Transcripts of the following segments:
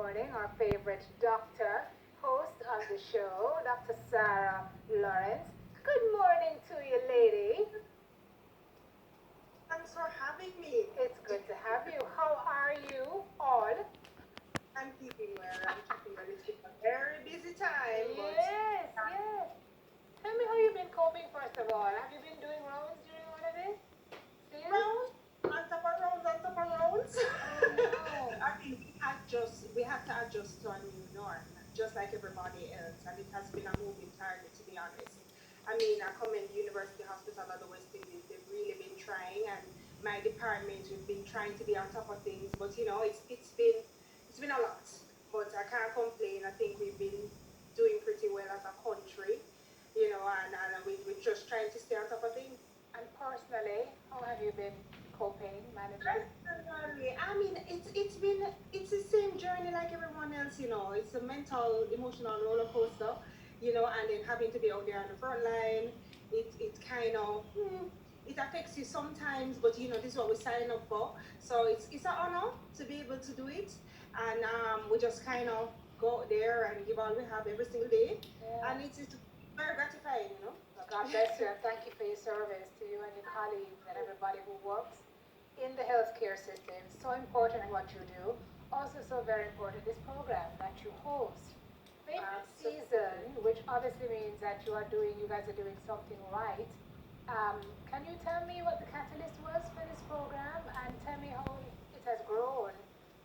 morning our favorite doctor, host of the show, Dr. Sara Lawrence. Good morning to you, lady. Thanks for having me. It's good to have you. How are you all? I'm keeping well. I'm keeping well. It's been a very busy time, but Yes, yes. Tell me how you've been coping, first of all. Have you been doing rounds during all of this? Still? rounds on top of rounds. Oh, no. I mean, we have to adjust to a new norm, just like everybody else, and it has been a moving target, to be honest. I mean, I commend University Hospital of the West Indies. They've really been trying, and my department, we've been trying to be on top of things, but it's been a lot. But I can't complain. I think we've been doing pretty well as a country, and we're just trying to stay on top of things. And personally, how have you been coping, managing? Personally, I mean, it's the same journey like everyone else. It's a mental, emotional roller coaster. And then having to be out there on the front line, it kind of it affects you sometimes, but this is what we sign up for. So it's an honor to be able to do it, and we just kind of go out there and give all we have every single day, Yeah. and it's very gratifying. Well, God bless you and thank you for your service to you and your colleagues and everybody who works in the healthcare system. So important what you do. Also, so very important this program that you host. Fifth season, Absolutely. which obviously means that you guys are doing something right. Can you tell me what the catalyst was for this program and tell me how it has grown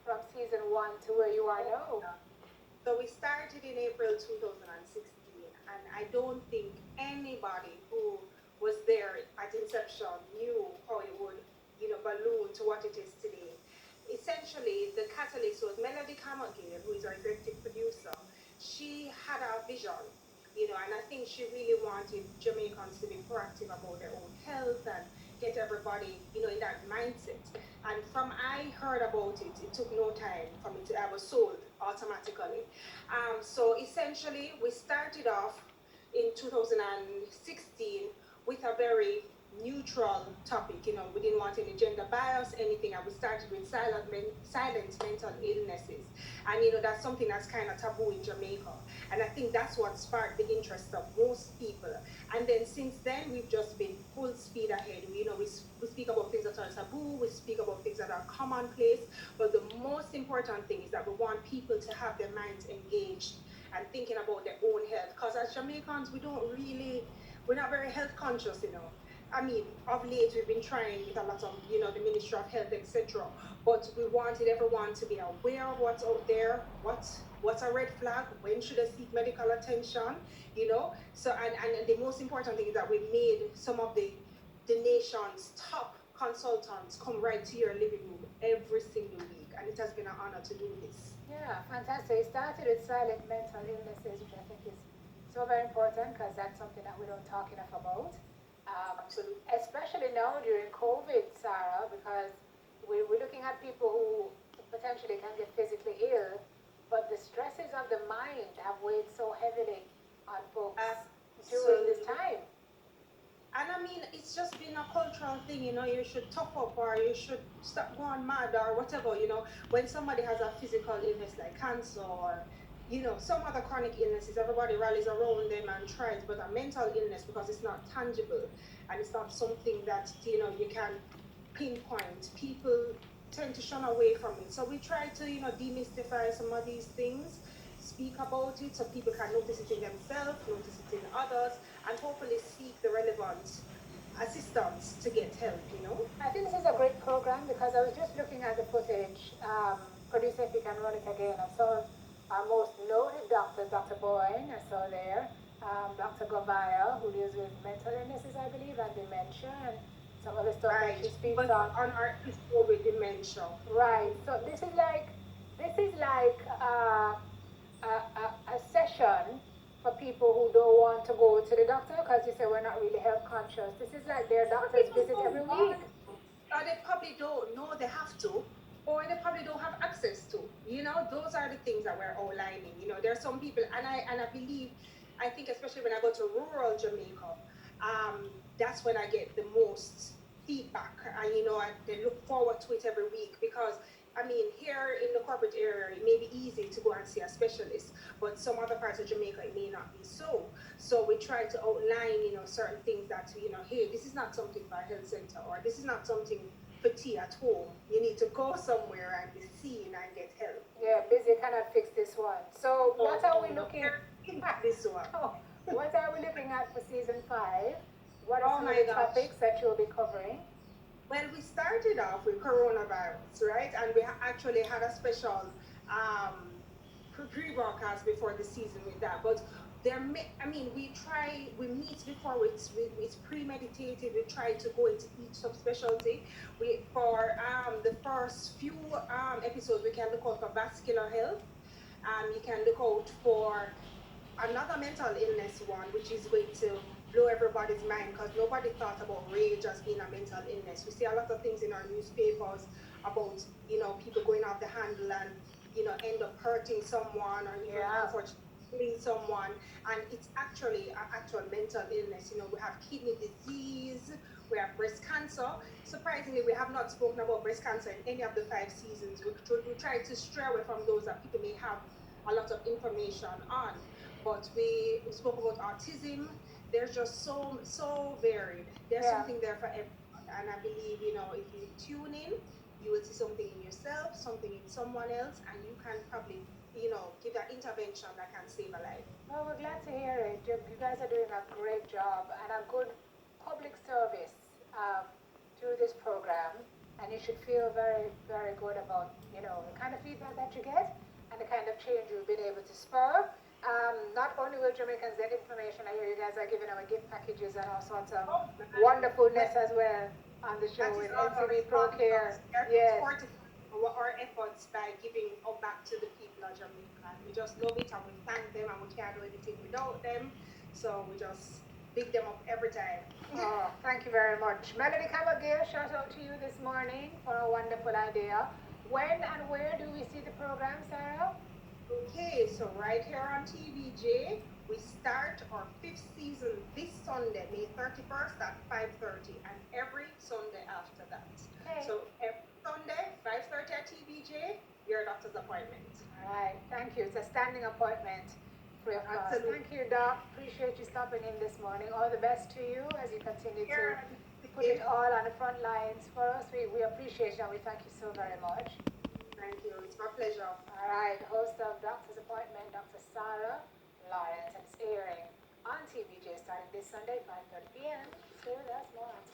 from season one to where you are now? So we started in April 2016, and I don't think anybody who was there at inception knew how it would, balloon to what it is today. Essentially, the catalyst was Melody Carmagale, who is our executive producer. She had a vision, and I think she really wanted Jamaicans to be proactive about their own health and get everybody, in that mindset. And from I heard about it, it took no time for me to, I was sold automatically. So essentially, we started off in 2016 with a very neutral topic. We didn't want any gender bias, anything, and we started with silent mental illnesses. And that's something that's kind of taboo in Jamaica. And I think that's what sparked the interest of most people. And then since then, we've just been full speed ahead. We speak about things that are taboo, we speak about things that are commonplace. But the most important thing is that we want people to have their minds engaged and thinking about their own health. Because as Jamaicans, we're not very health conscious. I mean, of late we've been trying with a lot of, the Ministry of Health, etc. But we wanted everyone to be aware of what's out there, what's a red flag, when should I seek medical attention. So and the most important thing is that we made some of the nation's top consultants come right to your living room every single week, and it has been an honor to do this. Yeah, fantastic. It started with silent mental illnesses, which I think is so very important because that's something that we don't talk enough about. Absolutely. Especially now during COVID, Sarah, because we're looking at people who potentially can get physically ill, but the stresses of the mind have weighed so heavily on folks during this Absolutely. time. And I mean, it's just been a cultural thing. You should tough up or you should stop going mad or whatever. When somebody has a physical illness like cancer or, some other chronic illnesses, everybody rallies around them and tries. But a mental illness, because it's not tangible and it's not something that, you can pinpoint, people tend to shun away from it. So we try to, demystify some of these things, speak about it so people can notice it in themselves, notice it in others, and hopefully seek the relevant assistance to get help. I think this is a great program because I was just looking at the footage. Producer, if you can run it again, I saw our most noted doctor, Dr. Boyne, I saw there. Dr. Govaya, who deals with mental illnesses, I believe, and dementia, and some of the stuff that Right. she speaks But on. on our people with dementia. Right. So this is like a session for people who don't want to go to the doctor because you say we're not really health conscious. This is like their Some doctor's people visit every don't week. want, or they probably don't know they have to, or they probably don't have access to. Those are the things that we're outlining. There are some people, and I believe, I think especially when I go to rural Jamaica, that's when I get the most feedback, and they look forward to it every week because I mean, here in the corporate area, it may be easy to go and see a specialist, but some other parts of Jamaica, it may not be so. So we try to outline, certain things that, hey, this is not something for a health center, or this is not something for tea at home. You need to go somewhere and be seen and get help. Yeah, busy cannot fix this one. So Oh, what are we no, looking? here, this one. Oh, what are we looking at for season 5? What are Oh some of my the gosh. topics that you'll be covering? Well, we started off with coronavirus, right? And we actually had a special pre-broadcast before the season with that. But we meet before it's premeditated. We try to go into each subspecialty. For the first few episodes, we can look out for vascular health. You can look out for another mental illness one, which is going to blow everybody's mind because nobody thought about rage as being a mental illness. We see a lot of things in our newspapers about, people going off the handle and, end up hurting someone or even unfortunately killing someone. And it's actually an actual mental illness. We have kidney disease, we have breast cancer. Surprisingly, we have not spoken about breast cancer in any of the 5 seasons. We try to stray away from those that people may have a lot of information on. But we spoke about autism. There's just so varied. There's something there for everyone, and I believe if you tune in, you will see something in yourself, something in someone else, and you can probably give that intervention that can save a life. Well, we're glad to hear it. You guys are doing a great job and a good public service through this program, and you should feel very, very good about the kind of feedback that you get and the kind of change you've been able to spur. Not only will Jamaicans get information, I hear you guys are giving our gift packages and all sorts of wonderfulness as well on the show with NCB Pro Care. Yes. Our efforts by giving back to the people of Jamaica. We just love it and we thank them and we can't do anything without them. So we just big them up every time. Oh, thank you very much. Melody Cabagale, shout out to you this morning for a wonderful idea. When and where do we see the program, Sarah? Okay, so right here on TVJ, we start our 5th season this Sunday, May 31st at 5:30, and every Sunday after that. Okay. So every Sunday, 5:30 at TVJ, your doctor's appointment. All right, thank you. It's a standing appointment free of cost. Thank you, Doc. Appreciate you stopping in this morning. All the best to you as you continue to put it all on the front lines for us. We appreciate you and we thank you so very much. Thank you. It's my pleasure. All right, host of Doctor's Appointment, Dr. Sara Lawrence. It's airing on TVJ starting this Sunday, 5:30 p.m. So that's more on